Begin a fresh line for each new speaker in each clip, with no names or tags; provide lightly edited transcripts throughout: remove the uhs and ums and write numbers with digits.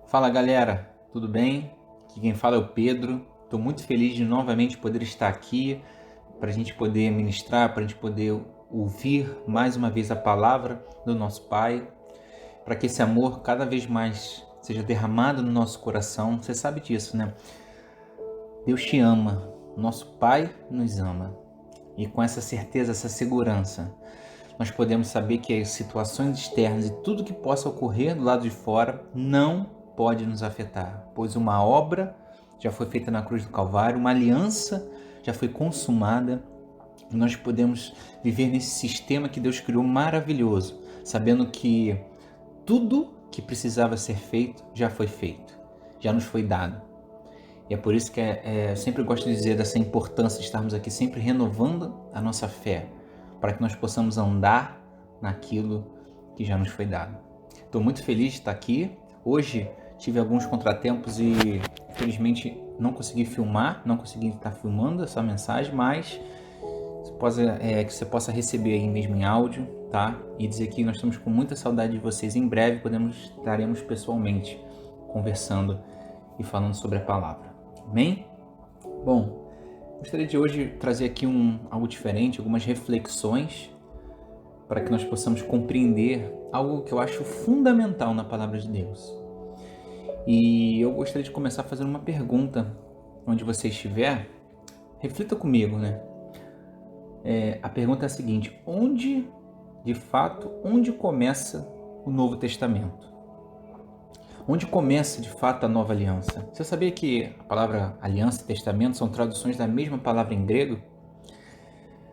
Fala galera, tudo bem? Aqui quem fala é o Pedro. Estou muito feliz de novamente poder estar aqui para a gente poder ministrar, para a gente poder ouvir mais uma vez a palavra do nosso Pai, para que esse amor cada vez mais seja derramado no nosso coração. Você sabe disso, né? Deus te ama, nosso Pai nos ama. E com essa certeza, essa segurança, nós podemos saber que as situações externas e tudo que possa ocorrer do lado de fora não pode nos afetar, pois uma obra já foi feita na cruz do Calvário, uma aliança já foi consumada, e nós podemos viver nesse sistema que Deus criou maravilhoso, sabendo que tudo que precisava ser feito já foi feito, já nos foi dado. E é por isso que eu sempre gosto de dizer dessa importância de estarmos aqui sempre renovando a nossa fé, para que nós possamos andar naquilo que já nos foi dado. Estou muito feliz de estar aqui. Hoje tive alguns contratempos e infelizmente não consegui filmar, não consegui estar filmando essa mensagem, mas que você possa receber aí mesmo em áudio, tá? E dizer que nós estamos com muita saudade de vocês. Em breve estaremos pessoalmente conversando e falando sobre a palavra. Amém? Bom, gostaria de hoje trazer aqui algo diferente, algumas reflexões para que nós possamos compreender algo que eu acho fundamental na palavra de Deus. E eu gostaria de começar fazendo uma pergunta, onde você estiver, reflita comigo, né? A pergunta é a seguinte: onde começa o Novo Testamento? Onde começa de fato a nova aliança? Você sabia que a palavra aliança e testamento são traduções da mesma palavra em grego?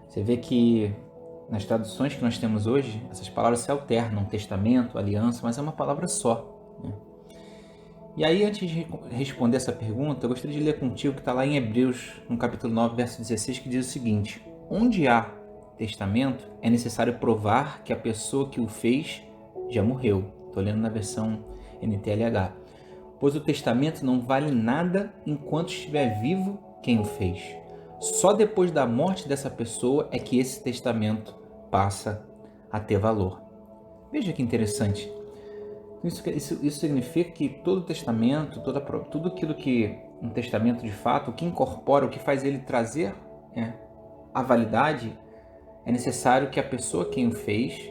Você vê que nas traduções que nós temos hoje, essas palavras se alternam, testamento, aliança, mas é uma palavra só, né? E aí, antes de responder essa pergunta, eu gostaria de ler contigo que está lá em Hebreus, no capítulo 9, verso 16, que diz o seguinte: onde há testamento, é necessário provar que a pessoa que o fez já morreu. Estou lendo na versão NTLH. Pois o testamento não vale nada enquanto estiver vivo quem o fez. Só depois da morte dessa pessoa é que esse testamento passa a ter valor. Veja que interessante. Isso significa que todo testamento, tudo aquilo que um testamento de fato, o que incorpora, o que faz ele trazer a validade, é necessário que a pessoa quem o fez,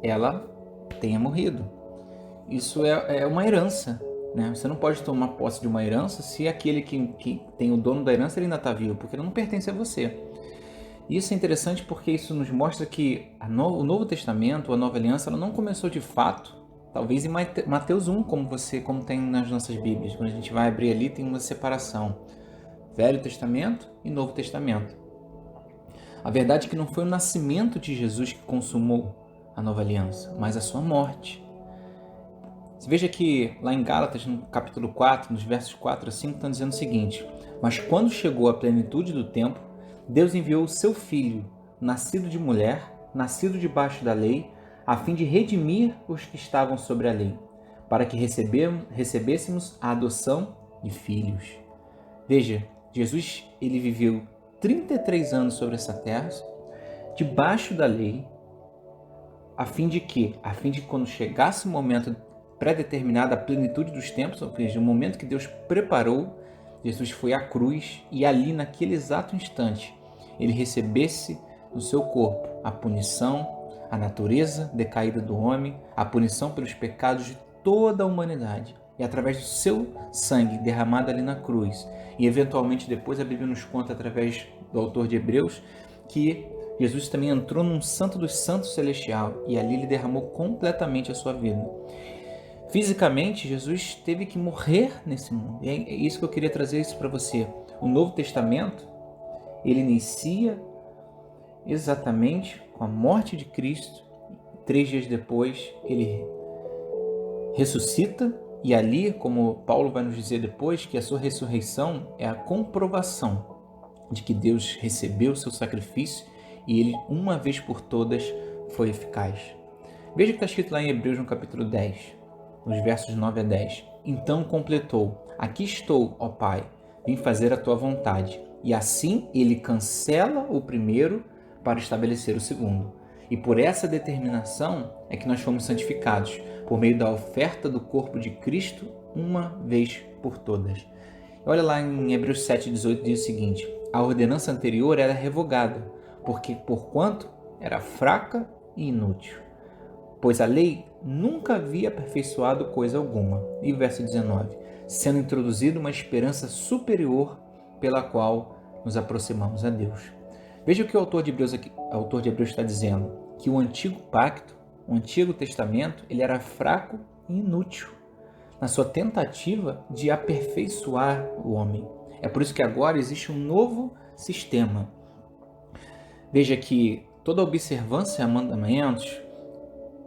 ela tenha morrido. Isso é uma herança, né? Você não pode tomar posse de uma herança se aquele que tem o dono da herança ele ainda está vivo, porque ele não pertence a você. E isso é interessante porque isso nos mostra que o Novo Testamento, a Nova Aliança, ela não começou de fato, talvez em Mateus 1, como tem nas nossas Bíblias. Quando a gente vai abrir ali, tem uma separação: Velho Testamento e Novo Testamento. A verdade é que não foi o nascimento de Jesus que consumou a Nova Aliança, mas a sua morte. Você veja que lá em Gálatas, no capítulo 4, nos versos 4 a 5, estão dizendo o seguinte: mas quando chegou a plenitude do tempo, Deus enviou o seu Filho, nascido de mulher, nascido debaixo da lei, a fim de redimir os que estavam sobre a lei, para que recebêssemos a adoção de filhos. Veja, Jesus ele viveu 33 anos sobre essa terra, debaixo da lei, a fim de quando chegasse o momento pré-determinado, a plenitude dos tempos, ou seja, o momento que Deus preparou, Jesus foi à cruz e ali, naquele exato instante, ele recebesse no seu corpo a punição, a natureza decaída do homem, a punição pelos pecados de toda a humanidade. E através do seu sangue derramado ali na cruz, e eventualmente depois a Bíblia nos conta através do autor de Hebreus, que Jesus também entrou num santo dos santos celestial, e ali ele derramou completamente a sua vida. Fisicamente, Jesus teve que morrer nesse mundo. E é isso que eu queria trazer isso para você. O Novo Testamento, ele inicia exatamente com a morte de Cristo. 3 dias depois, ele ressuscita. E ali, como Paulo vai nos dizer depois, que a sua ressurreição é a comprovação de que Deus recebeu o seu sacrifício e ele, uma vez por todas, foi eficaz. Veja o que está escrito lá em Hebreus, no capítulo 10. Nos versos 9 a 10. Então completou: aqui estou, ó Pai, vim fazer a tua vontade. E assim ele cancela o primeiro para estabelecer o segundo. E por essa determinação é que nós fomos santificados, por meio da oferta do corpo de Cristo, uma vez por todas. Olha lá em Hebreus 7,18, diz o seguinte: a ordenança anterior era revogada, porquanto era fraca e inútil, pois a lei nunca havia aperfeiçoado coisa alguma. E verso 19: sendo introduzida uma esperança superior pela qual nos aproximamos a Deus. Veja o que o autor de Hebreus está dizendo, que o antigo pacto, o Antigo Testamento, ele era fraco e inútil na sua tentativa de aperfeiçoar o homem. É por isso que agora existe um novo sistema. Veja que toda observância a mandamentos,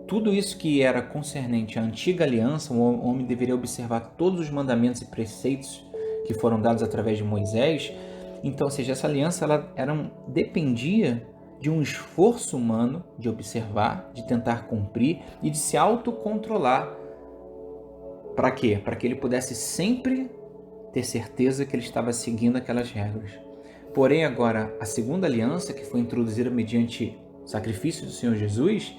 tudo isso que era concernente à antiga aliança, o homem deveria observar todos os mandamentos e preceitos que foram dados através de Moisés. Então, ou seja, essa aliança dependia de um esforço humano de observar, de tentar cumprir e de se autocontrolar. Para quê? Para que ele pudesse sempre ter certeza que ele estava seguindo aquelas regras. Porém, agora, a segunda aliança, que foi introduzida mediante o sacrifício do Senhor Jesus,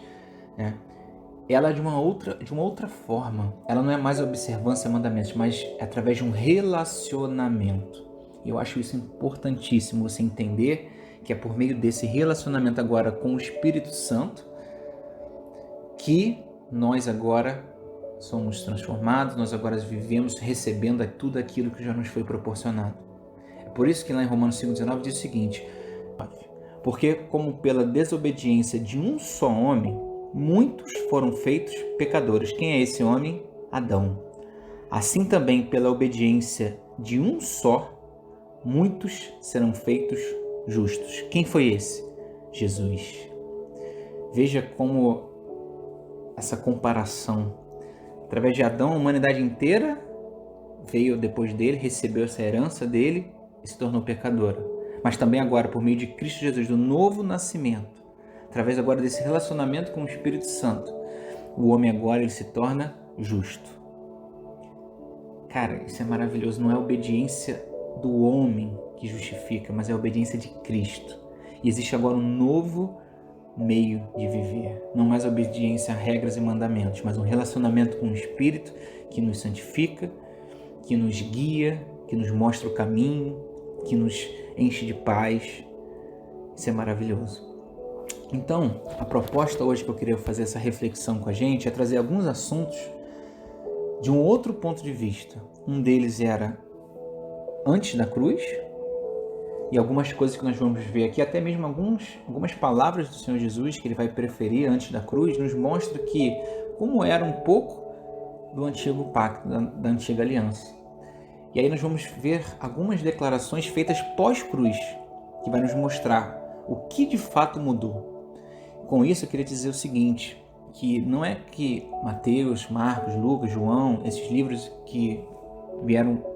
ela é de uma outra forma. Ela não é mais a observância a mandamentos, mas é através de um relacionamento. E eu acho isso importantíssimo, você entender que é por meio desse relacionamento agora com o Espírito Santo que nós agora somos transformados, nós agora vivemos recebendo tudo aquilo que já nos foi proporcionado. É por isso que lá em Romanos 5,19 diz o seguinte: porque como pela desobediência de um só homem, muitos foram feitos pecadores. Quem é esse homem? Adão. Assim também pela obediência de um só, muitos serão feitos justos. Quem foi esse? Jesus. Veja como essa comparação. Através de Adão, a humanidade inteira veio depois dele, recebeu essa herança dele e se tornou pecadora. Mas também agora, por meio de Cristo Jesus, do novo nascimento, através agora desse relacionamento com o Espírito Santo, o homem agora ele se torna justo. Cara, isso é maravilhoso. Não é a obediência do homem que justifica, mas é a obediência de Cristo. E existe agora um novo meio de viver. Não mais a obediência a regras e mandamentos, mas um relacionamento com o Espírito que nos santifica, que nos guia, que nos mostra o caminho, que nos enche de paz. Isso é maravilhoso. Então, a proposta hoje que eu queria fazer essa reflexão com a gente é trazer alguns assuntos de um outro ponto de vista. Um deles era antes da cruz, e algumas coisas que nós vamos ver aqui, até mesmo algumas palavras do Senhor Jesus que ele vai preferir antes da cruz, nos mostra que como era um pouco do antigo pacto, da antiga aliança. E aí nós vamos ver algumas declarações feitas pós-cruz, que vai nos mostrar o que de fato mudou. Com isso eu queria dizer o seguinte, que não é que Mateus, Marcos, Lucas, João, esses livros que vieram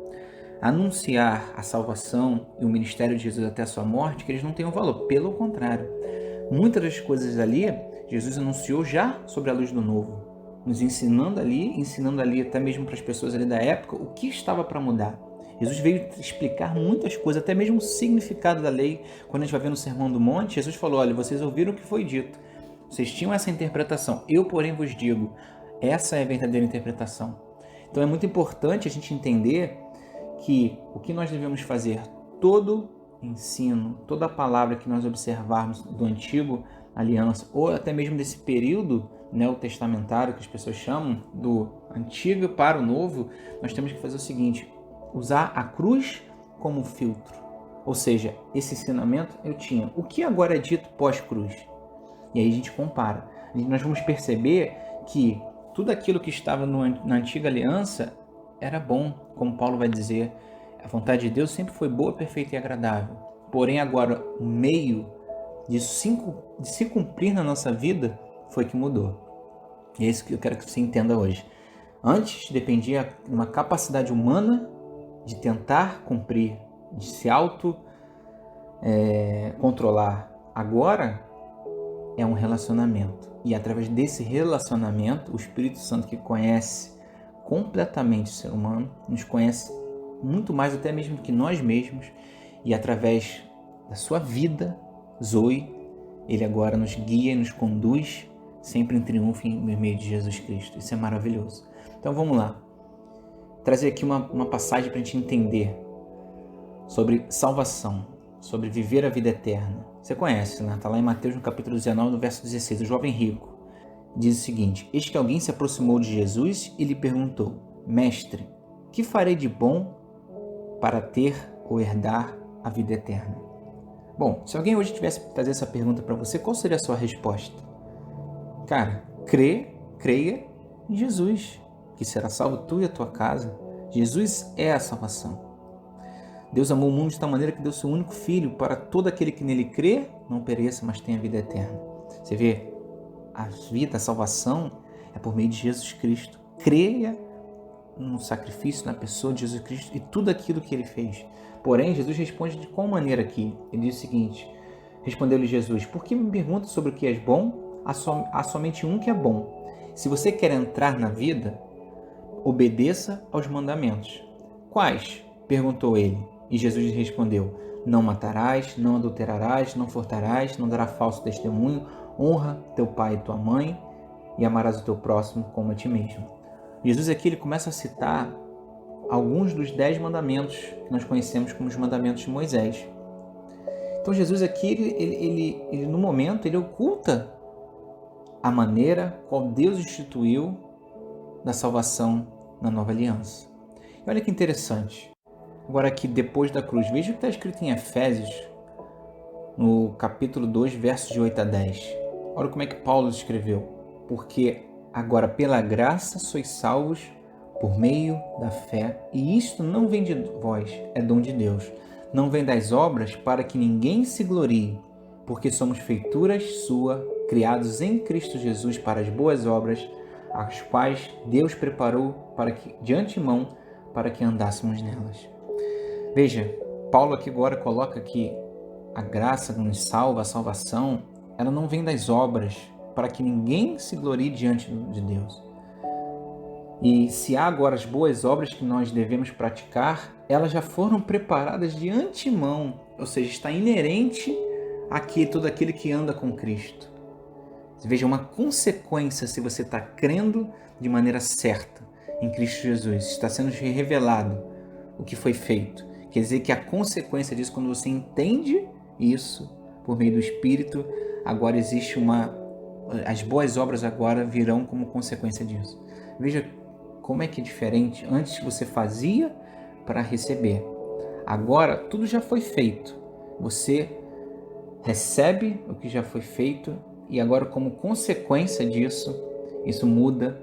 anunciar a salvação e o ministério de Jesus até a sua morte, que eles não tenham valor. Pelo contrário, muitas das coisas ali, Jesus anunciou já sobre a luz do novo, nos ensinando ali até mesmo para as pessoas ali da época, o que estava para mudar. Jesus veio explicar muitas coisas, até mesmo o significado da lei. Quando a gente vai ver no Sermão do Monte, Jesus falou: olha, vocês ouviram o que foi dito, vocês tinham essa interpretação, eu porém vos digo, essa é a verdadeira interpretação. Então é muito importante a gente entender que o que nós devemos fazer, todo ensino, toda a palavra que nós observarmos do antigo aliança, ou até mesmo desse período neotestamentário que as pessoas chamam, do antigo para o novo, nós temos que fazer o seguinte: usar a cruz como filtro. Ou seja, esse ensinamento eu tinha. O que agora é dito pós-cruz? E aí a gente compara. Nós vamos perceber que tudo aquilo que estava na antiga aliança era bom, como Paulo vai dizer. A vontade de Deus sempre foi boa, perfeita e agradável. Porém, agora, o meio de se cumprir na nossa vida foi que mudou. E é isso que eu quero que você entenda hoje. Antes, dependia de uma capacidade humana de tentar cumprir, de se controlar. Agora, é um relacionamento. E através desse relacionamento, o Espírito Santo, que conhece completamente o ser humano, nos conhece muito mais até mesmo que nós mesmos, e através da sua vida, Zoe, Ele agora nos guia e nos conduz sempre em triunfo no meio de Jesus Cristo. Isso é maravilhoso. Então vamos lá. Trazer aqui uma passagem para a gente entender sobre salvação, sobre viver a vida eterna. Você conhece, né? Está lá em Mateus, no capítulo 19, no verso 16. O jovem rico diz o seguinte: eis que alguém se aproximou de Jesus e lhe perguntou: Mestre, que farei de bom para ter ou herdar a vida eterna? Bom, se alguém hoje tivesse que fazer essa pergunta para você, qual seria a sua resposta? Cara, creia em Jesus, que será salvo tu e a tua casa. Jesus é a salvação. Deus amou o mundo de tal maneira que deu seu único filho para todo aquele que nele crê, não pereça, mas tenha vida eterna. Você vê, a vida, a salvação é por meio de Jesus Cristo. Creia no sacrifício, na pessoa de Jesus Cristo e tudo aquilo que ele fez. Porém, Jesus responde de qual maneira aqui? Ele diz o seguinte: respondeu-lhe Jesus: por que me pergunta sobre o que és bom? Há somente um que é bom. Se você quer entrar na vida, obedeça aos mandamentos. Quais? Perguntou ele. E Jesus lhe respondeu: não matarás, não adulterarás, não furtarás, não darás falso testemunho, honra teu pai e tua mãe e amarás o teu próximo como a ti mesmo. Jesus aqui ele começa a citar alguns dos 10 mandamentos que nós conhecemos como os mandamentos de Moisés. Então Jesus aqui, ele no momento, ele oculta a maneira qual Deus instituiu da salvação na nova aliança. E olha que interessante. Agora aqui, depois da cruz, veja o que está escrito em Efésios, no capítulo 2, versos de 8 a 10. Olha como é que Paulo escreveu. Porque agora pela graça sois salvos por meio da fé, e isto não vem de vós, é dom de Deus. Não vem das obras para que ninguém se glorie, porque somos feituras sua, criados em Cristo Jesus para as boas obras, as quais Deus preparou de antemão para que andássemos nelas. Veja, Paulo aqui agora coloca que a graça que nos salva, a salvação, ela não vem das obras para que ninguém se glorie diante de Deus. E se há agora as boas obras que nós devemos praticar, elas já foram preparadas de antemão, ou seja, está inerente a todo aquele que anda com Cristo. Veja, uma consequência se você está crendo de maneira certa em Cristo Jesus, está sendo revelado o que foi feito. Quer dizer que a consequência disso, quando você entende isso por meio do Espírito, agora existe as boas obras agora virão como consequência disso. Veja como é que é diferente. Antes você fazia para receber. Agora tudo já foi feito. Você recebe o que já foi feito e agora, como consequência disso, isso muda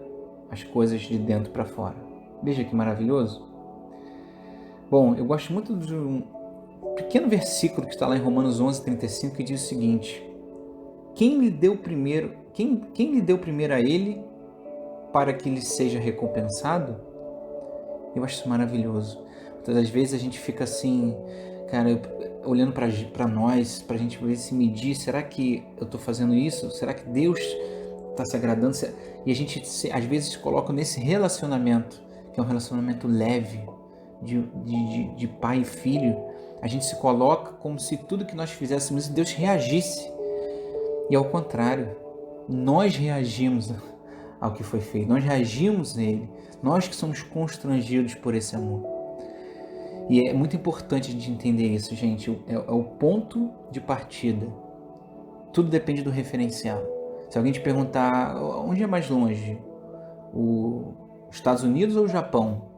as coisas de dentro para fora. Veja que maravilhoso. Bom, eu gosto muito de um pequeno versículo que está lá em Romanos 11:35, que diz o seguinte: quem lhe deu primeiro a ele para que lhe seja recompensado? Eu acho isso maravilhoso. Todas as vezes a gente fica assim, cara, olhando para nós, para a gente ver se medir, será que eu estou fazendo isso? Será que Deus está se agradando? E a gente às vezes se coloca nesse relacionamento, que é um relacionamento leve, de pai e filho. A gente se coloca como se tudo que nós fizéssemos Deus reagisse. E ao contrário, nós reagimos ao que foi feito, nós reagimos nele, nós que somos constrangidos por esse amor. E é muito importante a gente entender isso, gente. É o ponto de partida. Tudo depende do referencial. Se alguém te perguntar onde é mais longe, os Estados Unidos ou o Japão?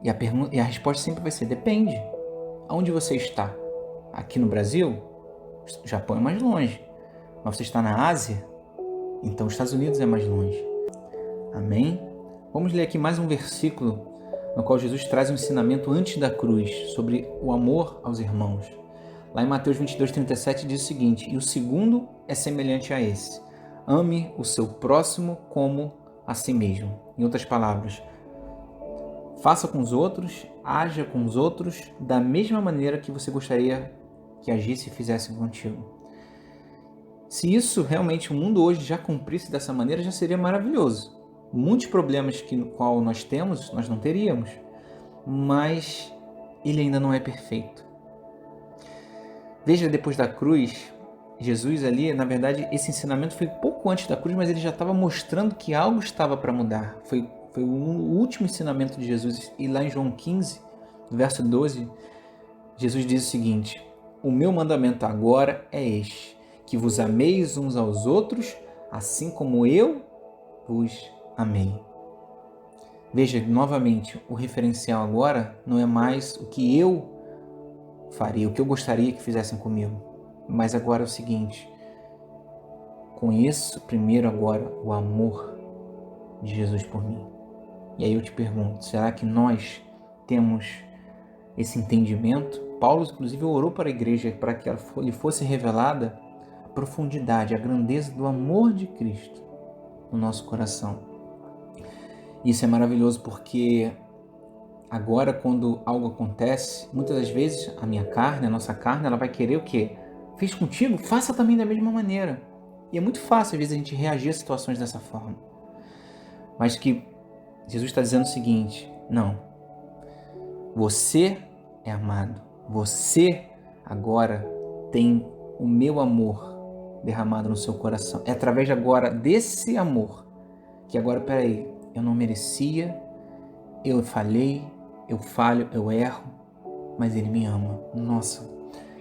E a resposta sempre vai ser: depende. Aonde você está? Aqui no Brasil? O Japão é mais longe. Mas você está na Ásia? Então os Estados Unidos é mais longe. Amém? Vamos ler aqui mais um versículo no qual Jesus traz um ensinamento antes da cruz sobre o amor aos irmãos. Lá em Mateus 22:37 diz o seguinte: e o segundo é semelhante a esse: ame o seu próximo como a si mesmo. Em outras palavras, faça com os outros, haja com os outros da mesma maneira que você gostaria que agisse e fizesse contigo. Se isso realmente o mundo hoje já cumprisse dessa maneira, já seria maravilhoso. Muitos problemas no qual nós temos, nós não teríamos, mas ele ainda não é perfeito. Veja, depois da cruz, Jesus ali, na verdade, esse ensinamento foi pouco antes da cruz, mas ele já estava mostrando que algo estava para mudar. Foi o último ensinamento de Jesus. E lá em João 15, verso 12, Jesus diz o seguinte: o meu mandamento agora é este, que vos ameis uns aos outros, assim como eu vos amei. Veja, novamente, o referencial agora não é mais o que eu faria, o que eu gostaria que fizessem comigo. Mas agora é o seguinte: conheço primeiro agora o amor de Jesus por mim. E aí eu te pergunto, será que nós temos esse entendimento? Paulo, inclusive, orou para a igreja para que lhe fosse revelada a profundidade, a grandeza do amor de Cristo no nosso coração. Isso é maravilhoso porque agora, quando algo acontece, muitas das vezes a minha carne, a nossa carne, ela vai querer o quê? Fiz contigo? Faça também da mesma maneira. E é muito fácil, às vezes, a gente reagir a situações dessa forma. Mas que Jesus está dizendo o seguinte: não. Você é amado. Você agora tem o meu amor derramado no seu coração. É através agora desse amor que agora, peraí, eu não merecia, eu falhei, eu falho, eu erro, mas Ele me ama. Nossa.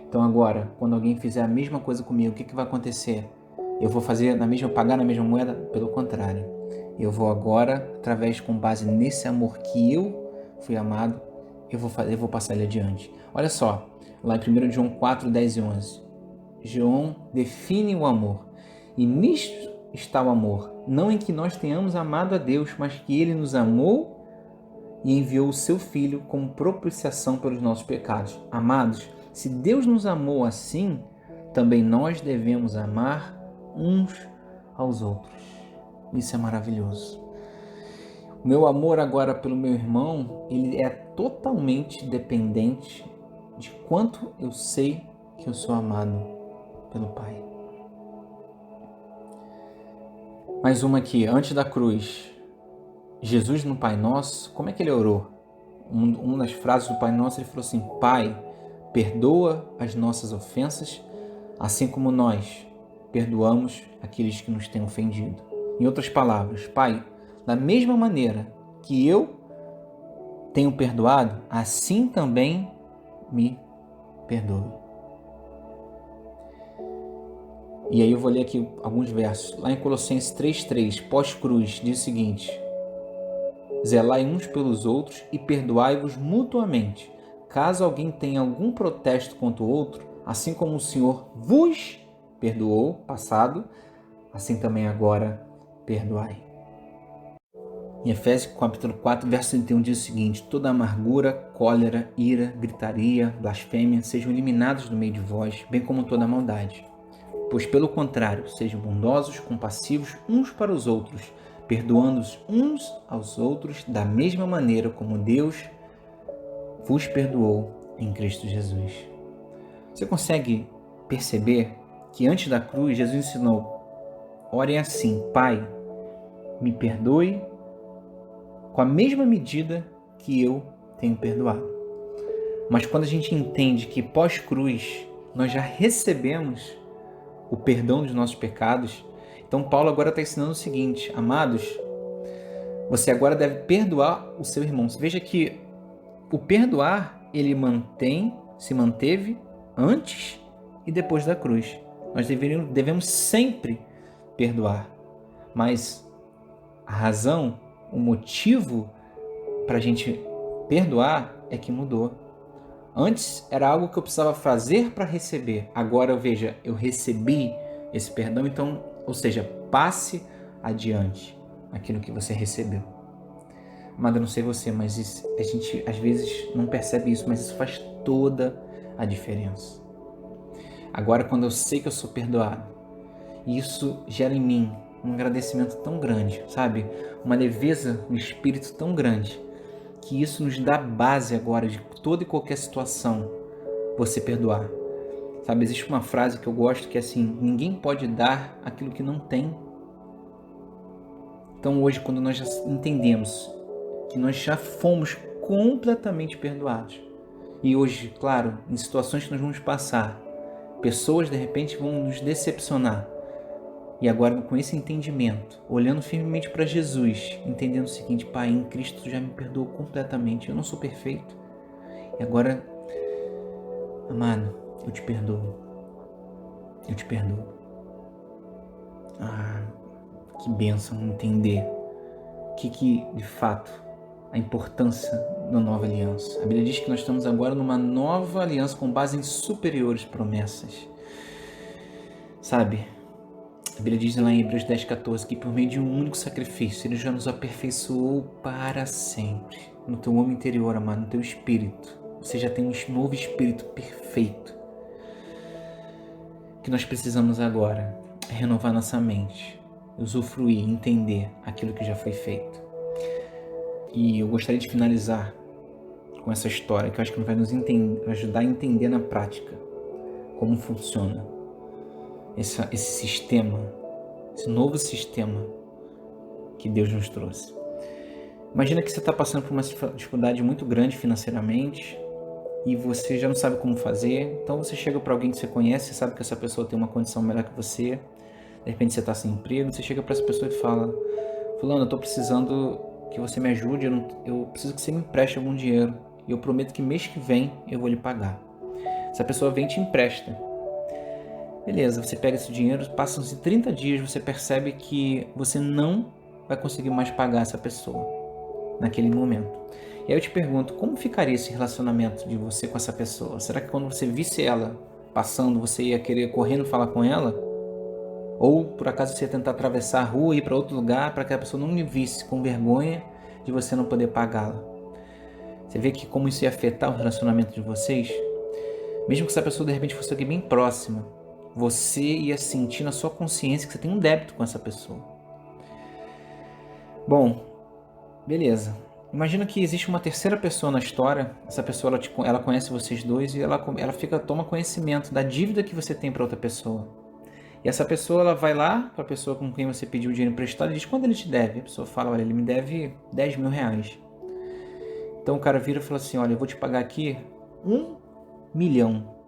Então agora, quando alguém fizer a mesma coisa comigo, o que vai acontecer? Eu vou pagar na mesma moeda? Pelo contrário. Eu vou agora, com base nesse amor que eu fui amado, eu vou passar ele adiante. Olha só, lá em 1 João 4, 10 e 11. João define o amor. E nisto está o amor, não em que nós tenhamos amado a Deus, mas que Ele nos amou e enviou o seu Filho como propiciação pelos nossos pecados. Amados, se Deus nos amou assim, também nós devemos amar uns aos outros. Isso é maravilhoso. O meu amor agora pelo meu irmão, ele é totalmente dependente de quanto eu sei que eu sou amado pelo Pai. Mais uma aqui, antes da cruz. Jesus no Pai Nosso, como é que ele orou? Uma das frases do Pai Nosso, ele falou assim: Pai, perdoa as nossas ofensas, assim como nós perdoamos aqueles que nos têm ofendido. Em outras palavras, Pai, da mesma maneira que eu tenho perdoado, assim também me perdoe. E aí eu vou ler aqui alguns versos. Lá em Colossenses 3:3, pós-cruz, diz o seguinte: zelai uns pelos outros e perdoai-vos mutuamente, caso alguém tenha algum protesto contra o outro, assim como o Senhor vos perdoou, passado, assim também agora perdoai. Em Efésios capítulo 4, verso 31 diz o seguinte: toda amargura, cólera, ira, gritaria, blasfêmia sejam eliminados do meio de vós, bem como toda maldade. Pois pelo contrário, sejam bondosos, compassivos uns para os outros, perdoando-os uns aos outros da mesma maneira como Deus vos perdoou em Cristo Jesus. Você consegue perceber que antes da cruz Jesus ensinou: orem assim, Pai, me perdoe com a mesma medida que eu tenho perdoado. Mas quando a gente entende que pós-cruz nós já recebemos o perdão dos nossos pecados, então Paulo agora está ensinando o seguinte: amados, você agora deve perdoar o seu irmão. Veja que o perdoar, ele se manteve antes e depois da cruz. Nós devemos sempre perdoar. Mas a razão, o motivo para a gente perdoar é que mudou. Antes era algo que eu precisava fazer para receber. Agora, veja, eu recebi esse perdão, então, ou seja, passe adiante aquilo que você recebeu. Amada, não sei você, mas a gente às vezes não percebe isso, mas isso faz toda a diferença. Agora, quando eu sei que eu sou perdoado, isso gera em mim um agradecimento tão grande, sabe? Uma leveza no espírito tão grande, que isso nos dá base agora de toda e qualquer situação você perdoar. Sabe, existe uma frase que eu gosto que é assim: ninguém pode dar aquilo que não tem. Então hoje, quando nós já entendemos que nós já fomos completamente perdoados, e hoje, claro, em situações que nós vamos passar, Pessoas, de repente, vão nos decepcionar. E agora, com esse entendimento, olhando firmemente para Jesus, entendendo o seguinte: Pai, em Cristo tu já me perdoou completamente. Eu não sou perfeito. E agora, amado, eu te perdoo. Eu te perdoo. Ah, que bênção entender que de fato, a importância da nova aliança. A Bíblia diz que nós estamos agora numa nova aliança com base em superiores promessas. Sabe? A Bíblia diz lá em Hebreus 10,14 que por meio de um único sacrifício Ele já nos aperfeiçoou para sempre. No teu homem interior, amado, no teu espírito. Você já tem um novo espírito perfeito. O que nós precisamos agora é renovar nossa mente, usufruir, entender aquilo que já foi feito. E eu gostaria de finalizar com essa história que eu acho que vai nos ajudar a entender na prática como funciona esse sistema, esse novo sistema que Deus nos trouxe. Imagina que você está passando por uma dificuldade muito grande financeiramente e você já não sabe como fazer, então você chega para alguém que você conhece, sabe que essa pessoa tem uma condição melhor que você, de repente você está sem emprego, você chega para essa pessoa e fala: Fulano, eu estou precisando que você me ajude, eu preciso que você me empreste algum dinheiro e eu prometo que mês que vem eu vou lhe pagar. Essa pessoa vem e te empresta. Beleza, você pega esse dinheiro, passam-se 30 dias, você percebe que você não vai conseguir mais pagar essa pessoa naquele momento. E aí eu te pergunto, como ficaria esse relacionamento de você com essa pessoa? Será que quando você visse ela passando, você ia querer correndo falar com ela? Ou por acaso você ia tentar atravessar a rua e ir para outro lugar para que a pessoa não lhe visse com vergonha de você não poder pagá-la? Você vê que como isso ia afetar o relacionamento de vocês? Mesmo que essa pessoa de repente fosse alguém bem próxima, você ia sentir na sua consciência que você tem um débito com essa pessoa. Bom, beleza. Imagina que existe uma terceira pessoa na história. Essa pessoa ela conhece vocês dois e ela toma conhecimento da dívida que você tem para outra pessoa. E essa pessoa ela vai lá para a pessoa com quem você pediu o dinheiro emprestado e diz: quanto ele te deve? A pessoa fala: olha, ele me deve 10 mil reais. Então o cara vira e fala assim: olha, eu vou te pagar aqui 1 milhão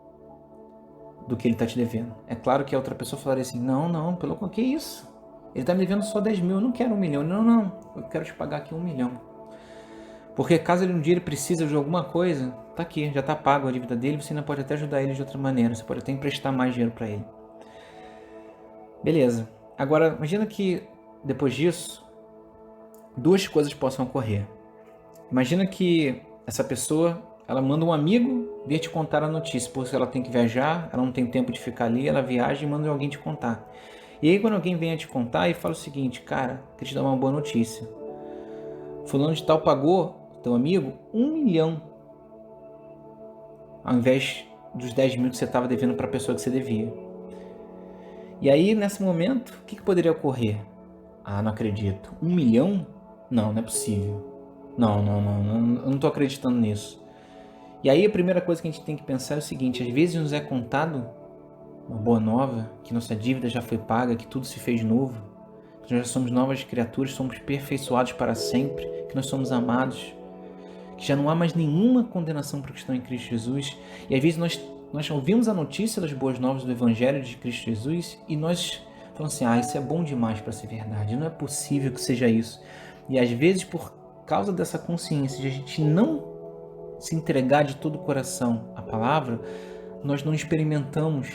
do que ele está te devendo. É claro que a outra pessoa falaria assim: não, que isso? Ele está me devendo só 10 mil, eu não quero 1 milhão. Não, eu quero te pagar aqui 1 milhão. Porque caso um dia ele precise de alguma coisa, tá aqui, já está pago a dívida dele, você ainda pode até ajudar ele de outra maneira, você pode até emprestar mais dinheiro para ele. Beleza. Agora, imagina que depois disso, duas coisas possam ocorrer. Imagina que essa pessoa, ela manda um amigo vir te contar a notícia, porque ela tem que viajar, ela não tem tempo de ficar ali, ela viaja e manda alguém te contar. E aí quando alguém vem a te contar e fala o seguinte: cara, queria te dar uma boa notícia. Fulano de tal pagou, teu amigo, 1 milhão. Ao invés dos 10 mil que você estava devendo para a pessoa que você devia. E aí, nesse momento, o que poderia ocorrer? Ah, não acredito. 1 milhão? Não é possível. Não, eu não estou acreditando nisso. E aí a primeira coisa que a gente tem que pensar é o seguinte: às vezes nos é contado uma boa nova, que nossa dívida já foi paga, que tudo se fez novo, que nós já somos novas criaturas, somos aperfeiçoados para sempre, que nós somos amados, que já não há mais nenhuma condenação para os que estão em Cristo Jesus. E às vezes nós ouvimos a notícia das boas novas do Evangelho de Cristo Jesus e nós falamos assim: isso é bom demais para ser verdade, não é possível que seja isso. E às vezes, por causa dessa consciência de a gente não se entregar de todo o coração à palavra, nós não experimentamos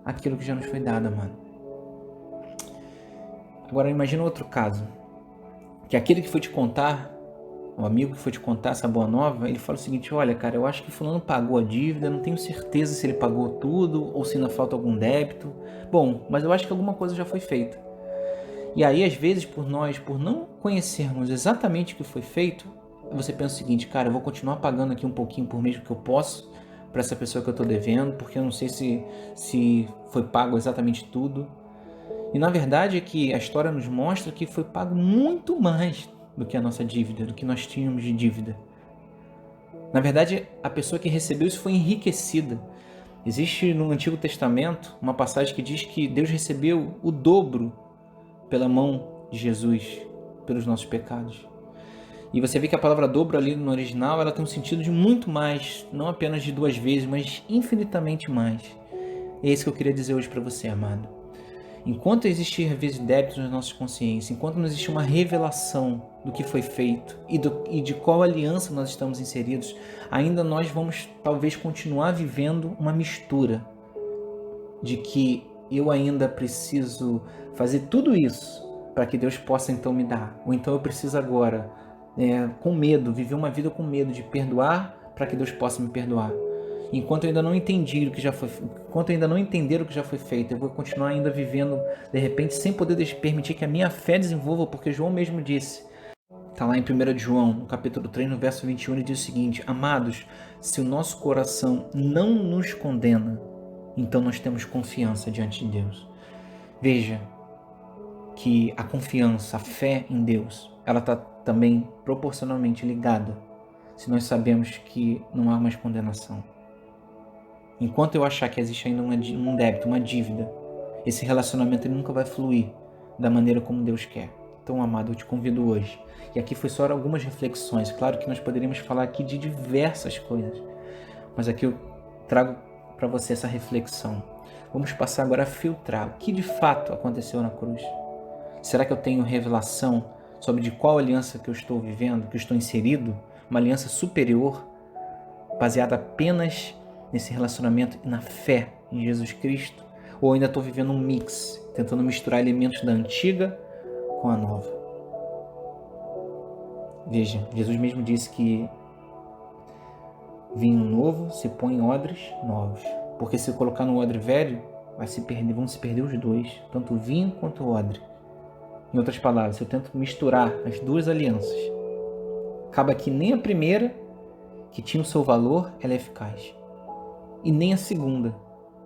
aquilo que já nos foi dado, mano. Agora imagina outro caso, que aquele que foi te contar, o amigo que foi te contar essa boa nova, ele fala o seguinte: olha, cara, eu acho que fulano pagou a dívida, não tenho certeza se ele pagou tudo ou se ainda falta algum débito. Bom, mas eu acho que alguma coisa já foi feita. E aí, às vezes, por não conhecermos exatamente o que foi feito, você pensa o seguinte: cara, eu vou continuar pagando aqui um pouquinho por mês que eu posso para essa pessoa que eu estou devendo, porque eu não sei se foi pago exatamente tudo. E na verdade é que a história nos mostra que foi pago muito mais do que a nossa dívida, do que nós tínhamos de dívida. Na verdade, a pessoa que recebeu isso foi enriquecida. Existe no Antigo Testamento uma passagem que diz que Deus recebeu o dobro pela mão de Jesus, pelos nossos pecados. E você vê que a palavra dobro ali no original, ela tem um sentido de muito mais, não apenas de 2 vezes, mas infinitamente mais. É isso que eu queria dizer hoje para você, amado. Enquanto existir às vezes débitos nas nossas consciências, enquanto não existe uma revelação do que foi feito e de qual aliança nós estamos inseridos, ainda nós vamos talvez continuar vivendo uma mistura de que eu ainda preciso fazer tudo isso para que Deus possa então me dar. Ou então eu preciso agora, com medo, viver uma vida com medo de perdoar para que Deus possa me perdoar. Enquanto eu ainda não entendi o que já foi, enquanto eu ainda não entender o que já foi feito, eu vou continuar ainda vivendo, de repente, sem poder permitir que a minha fé desenvolva, porque João mesmo disse, está lá em 1 João, no capítulo 3, no verso 21, ele diz o seguinte: amados, se o nosso coração não nos condena, então nós temos confiança diante de Deus. Veja que a confiança, a fé em Deus, ela está também proporcionalmente ligada se nós sabemos que não há mais condenação. Enquanto eu achar que existe ainda um débito, uma dívida, esse relacionamento ele nunca vai fluir da maneira como Deus quer. Então, amado, eu te convido hoje. E aqui foi só algumas reflexões. Claro que nós poderíamos falar aqui de diversas coisas, mas aqui eu trago para você essa reflexão. Vamos passar agora a filtrar o que de fato aconteceu na cruz. Será que eu tenho revelação sobre de qual aliança que eu estou vivendo, que eu estou inserido? Uma aliança superior, baseada apenas nesse relacionamento e na fé em Jesus Cristo? Ou ainda estou vivendo um mix, tentando misturar elementos da antiga com a nova? Veja, Jesus mesmo disse que vinho novo se põe em odres novos, porque se colocar no odre velho, vão se perder os dois, tanto o vinho quanto o odre. Em outras palavras, se eu tento misturar as duas alianças, acaba que nem a primeira, que tinha o seu valor, ela é eficaz. E nem a segunda,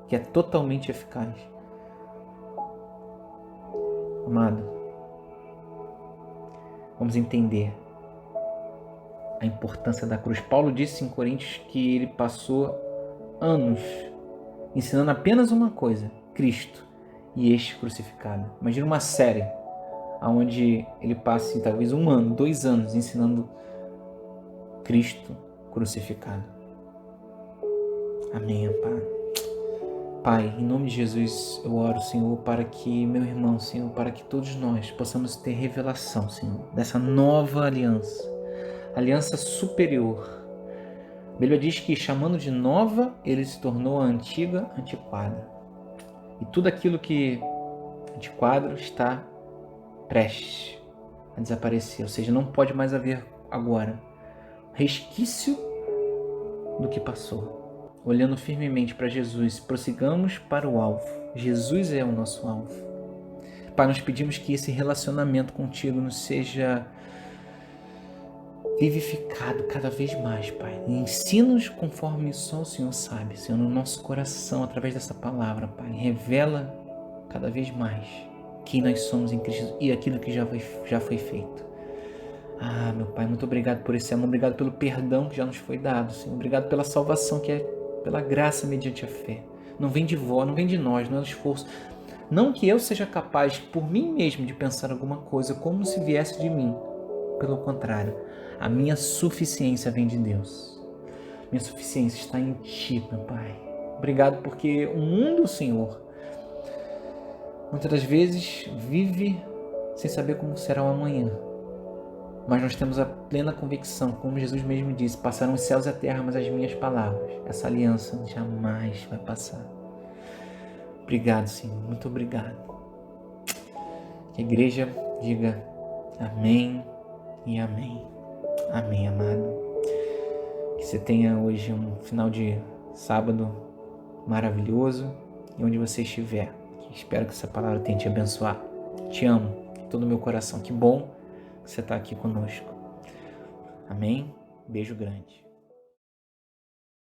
que é totalmente eficaz. Amado, vamos entender a importância da cruz. Paulo disse em Coríntios que ele passou anos ensinando apenas uma coisa: Cristo e este crucificado. Imagina uma série onde ele passe talvez 1 ano, 2 anos ensinando Cristo crucificado. Amém, Pai. Pai, em nome de Jesus, eu oro, Senhor, para que meu irmão, Senhor, para que todos nós possamos ter revelação, Senhor, dessa nova aliança, aliança superior. A Bíblia diz que, chamando de nova, ele se tornou a antiga antiquada. E tudo aquilo que antiquado está prestes a desaparecer, ou seja, não pode mais haver agora resquício do que passou. Olhando firmemente para Jesus, prossigamos para o alvo. Jesus é o nosso alvo. Pai, nós pedimos que esse relacionamento contigo nos seja vivificado cada vez mais, Pai. Ensina-nos conforme só o Senhor sabe, Senhor, no nosso coração, através dessa palavra, Pai. Revela cada vez mais quem nós somos em Cristo e aquilo que já foi feito. Ah, meu Pai, muito obrigado por esse amor, obrigado pelo perdão que já nos foi dado, Senhor. Obrigado pela salvação que é pela graça mediante a fé. Não vem de vós, não vem de nós, não é do esforço. Não que eu seja capaz por mim mesmo de pensar alguma coisa como se viesse de mim. Pelo contrário, a minha suficiência vem de Deus. Minha suficiência está em Ti, meu Pai. Obrigado porque o mundo, Senhor, muitas das vezes vive sem saber como será o amanhã. Mas nós temos a plena convicção, como Jesus mesmo disse, passarão os céus e a terra, mas as minhas palavras, essa aliança jamais vai passar. Obrigado, Senhor, muito obrigado. Que a igreja diga amém e amém. Amém, amado. Que você tenha hoje um final de sábado maravilhoso e onde você estiver. Espero que essa palavra tenha te abençoado. Te amo de todo o meu coração. Que bom que você está aqui conosco. Amém? Beijo grande.